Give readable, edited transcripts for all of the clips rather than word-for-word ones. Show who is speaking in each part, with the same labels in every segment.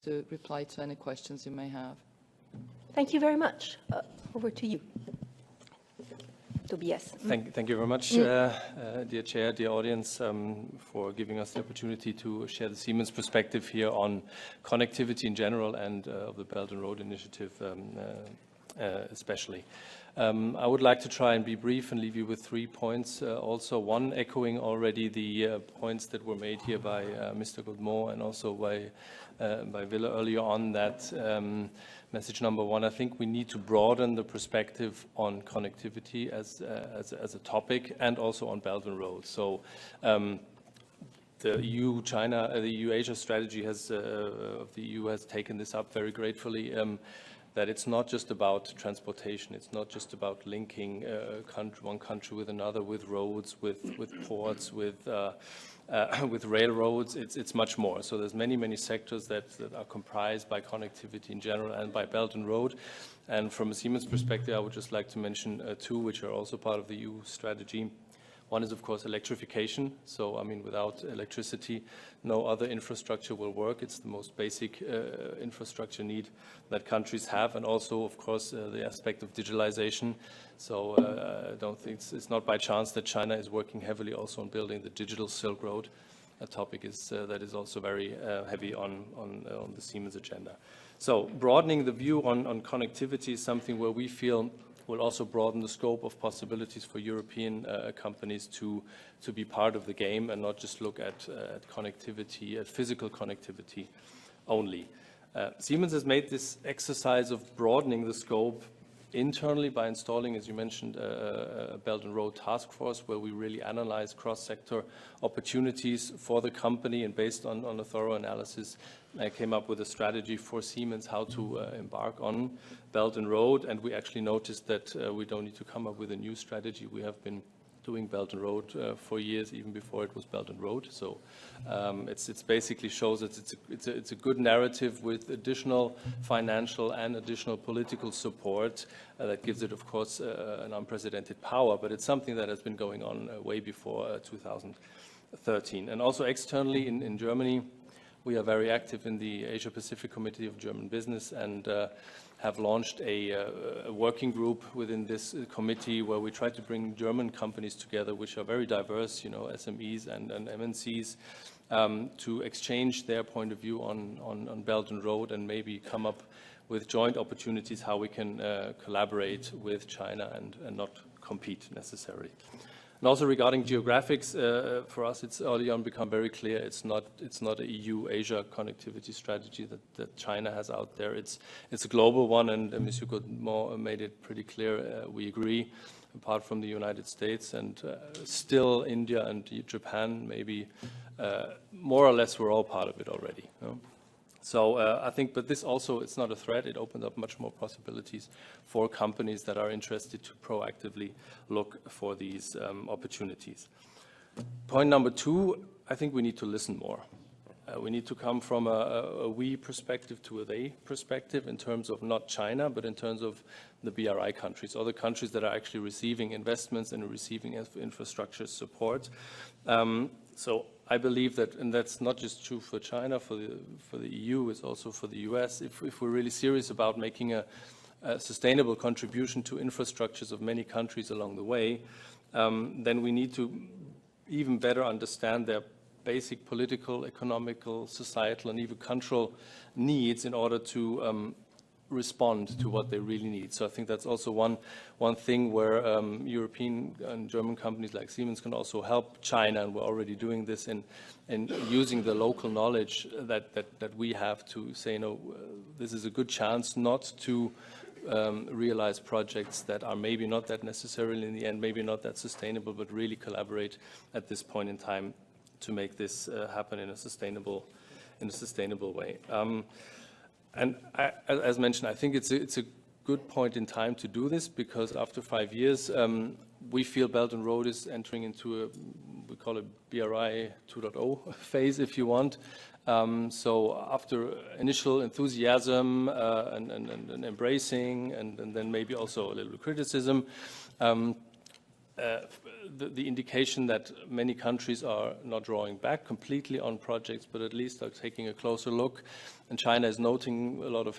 Speaker 1: to reply to any questions you may have.
Speaker 2: Thank you very much. Over to you, Tobias.
Speaker 3: Thank you very much, dear Chair, dear audience, for giving us the opportunity to share the Siemens perspective here on connectivity in general and of the Belden Road initiative especially. I would like to try and be brief and leave you with 3 points. Also, one echoing already the points that were made here by Mr. Goodmore and also by Wille earlier on, that message number one, I think we need to broaden the perspective on connectivity as a topic and also on Belden Road. So the EU-China, the EU-Asia strategy of the EU has taken this up very gratefully. That it's not just about transportation, it's not just about linking one country with another, with roads, with ports, with railroads. It's much more. So there's many sectors that are comprised by connectivity in general and by Belden Road. And from a Siemens perspective, I would just like to mention two, which are also part of the EU strategy. One is, of course, electrification. So, I mean, without electricity, no other infrastructure will work. It's the most basic infrastructure need that countries have. And also, of course, the aspect of digitalization. So I don't think it's not by chance that China is working heavily also on building the digital Silk Road. A topic that is also very heavy on the Siemens agenda. So broadening the view on connectivity is something where we feel will also broaden the scope of possibilities for European companies to be part of the game and not just look at connectivity, at physical connectivity only. Siemens has made this exercise of broadening the scope internally by installing, as you mentioned, a Belden Road task force where we really analyze cross-sector opportunities for the company, and based on a thorough analysis, I came up with a strategy for Siemens how to embark on Belden Road, and we actually noticed that we don't need to come up with a new strategy. We have been doing Belden Road for years, even before it was Belden Road. So it's basically shows that it's a good narrative with additional financial and additional political support that gives it, of course, an unprecedented power. But it's something that has been going on way before 2013. And also externally in Germany, we are very active in the Asia-Pacific Committee of German Business and have launched a working group within this committee where we try to bring German companies together, which are very diverse, you know, SMEs and MNCs, to exchange their point of view on Belden Road and maybe come up with joint opportunities how we can collaborate with China and not compete necessarily. And also regarding geographics, for us it's early on become very clear it's not a EU-Asia connectivity strategy that China has out there. It's a global one, and Monsieur Goodmore made it pretty clear. We agree, apart from the United States and still India and Japan, maybe more or less we're all part of it already. You know? So I think, but this also, it's not a threat. It opens up much more possibilities for companies that are interested to proactively look for these opportunities. Point number two, I think we need to listen more. We need to come from a we perspective to a they perspective in terms of not China, but in terms of the BRI countries, or the countries that are actually receiving investments and receiving infrastructure support. So I believe that, and that's not just true for China, for the EU, it's also for the US. If we're really serious about making a sustainable contribution to infrastructures of many countries along the way, then we need to even better understand their basic political, economical, societal, and even cultural needs in order to respond to what they really need. So I think that's also one thing where European and German companies like Siemens can also help China, and we're already doing this in using the local knowledge that we have to say, no, this is a good chance not to realize projects that are maybe not that necessarily in the end, maybe not that sustainable, but really collaborate at this point in time to make this happen in a sustainable way. And as mentioned, I think it's a good point in time to do this, because after 5 years, we feel Belden Road is entering into we call it BRI 2.0 phase, if you want. So after initial enthusiasm and embracing, and then maybe also a little criticism, the indication that many countries are not drawing back completely on projects, but at least are taking a closer look. And China is noticing a lot of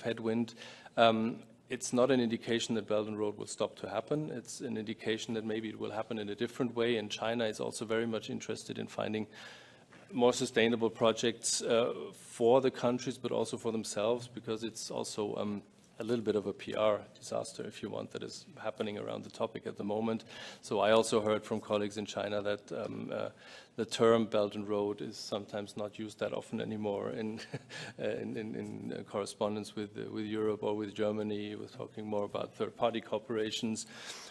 Speaker 3: headwind. It's not an indication that Belden Road will stop to happen. It's an indication that maybe it will happen in a different way. And China is also very much interested in finding more sustainable projects for the countries, but also for themselves, because it's also a little bit of a PR disaster, if you want, that is happening around the topic at the moment. So I also heard from colleagues in China that the term Belden Road is sometimes not used that often anymore in correspondence with Europe or with Germany. We're talking more about third-party corporations.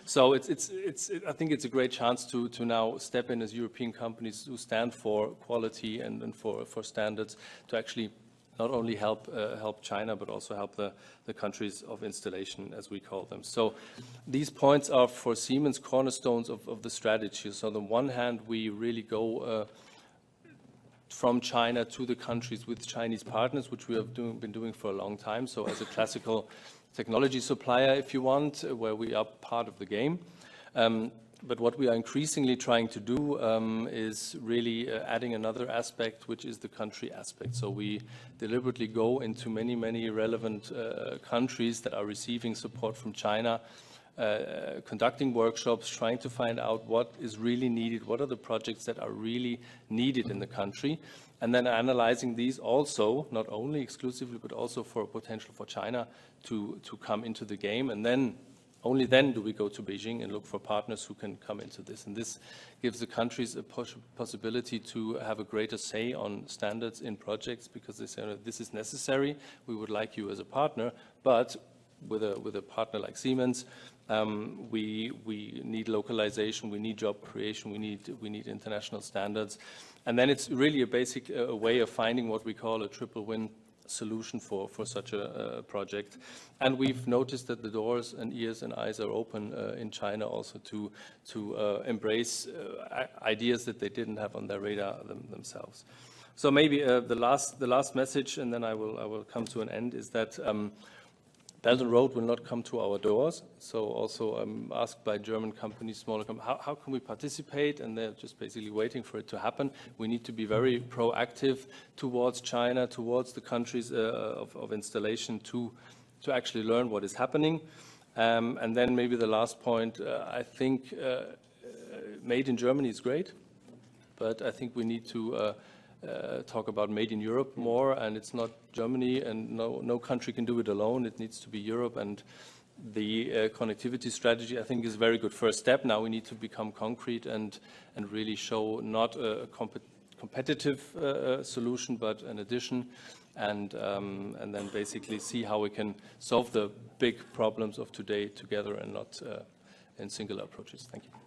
Speaker 3: So I think it's a great chance to now step in as European companies who stand for quality and for standards, to actually not only help China, but also help the countries of installation, as we call them. So these points are for Siemens cornerstones of the strategy. So on the one hand, we really go from China to the countries with Chinese partners, which we have been doing for a long time. So as a classical technology supplier, if you want, where we are part of the game. But what we are increasingly trying to do is really adding another aspect, which is the country aspect. So we deliberately go into many, many relevant countries that are receiving support from China, conducting workshops, trying to find out what is really needed, what are the projects that are really needed in the country, and then analyzing these also, not only exclusively, but also for potential for China to come into the game. And then only then do we go to Beijing and look for partners who can come into this. And this gives the countries a possibility to have a greater say on standards in projects, because they say, this is necessary, we would like you as a partner, but with a partner like Siemens, we need localization, we need job creation, we need international standards. And then it's really a basic way of finding what we call a triple win solution for such a project. And we've noticed that the doors and ears and eyes are open in China also to embrace ideas that they didn't have on their radar themselves. So maybe the last message, and then I will come to an end, is that Belden Road will not come to our doors. So also I'm asked by German companies, smaller companies, how can we participate? And they're just basically waiting for it to happen. We need to be very proactive towards China, towards the countries of installation to actually learn what is happening. And then maybe the last point, I think made in Germany is great, but I think we need to talk about made in Europe more, and it's not Germany, and no country can do it alone. It needs to be Europe, and the connectivity strategy, I think, is a very good first step. Now we need to become concrete and really show not a competitive solution, but an addition, and then basically see how we can solve the big problems of today together and not in singular approaches. Thank you.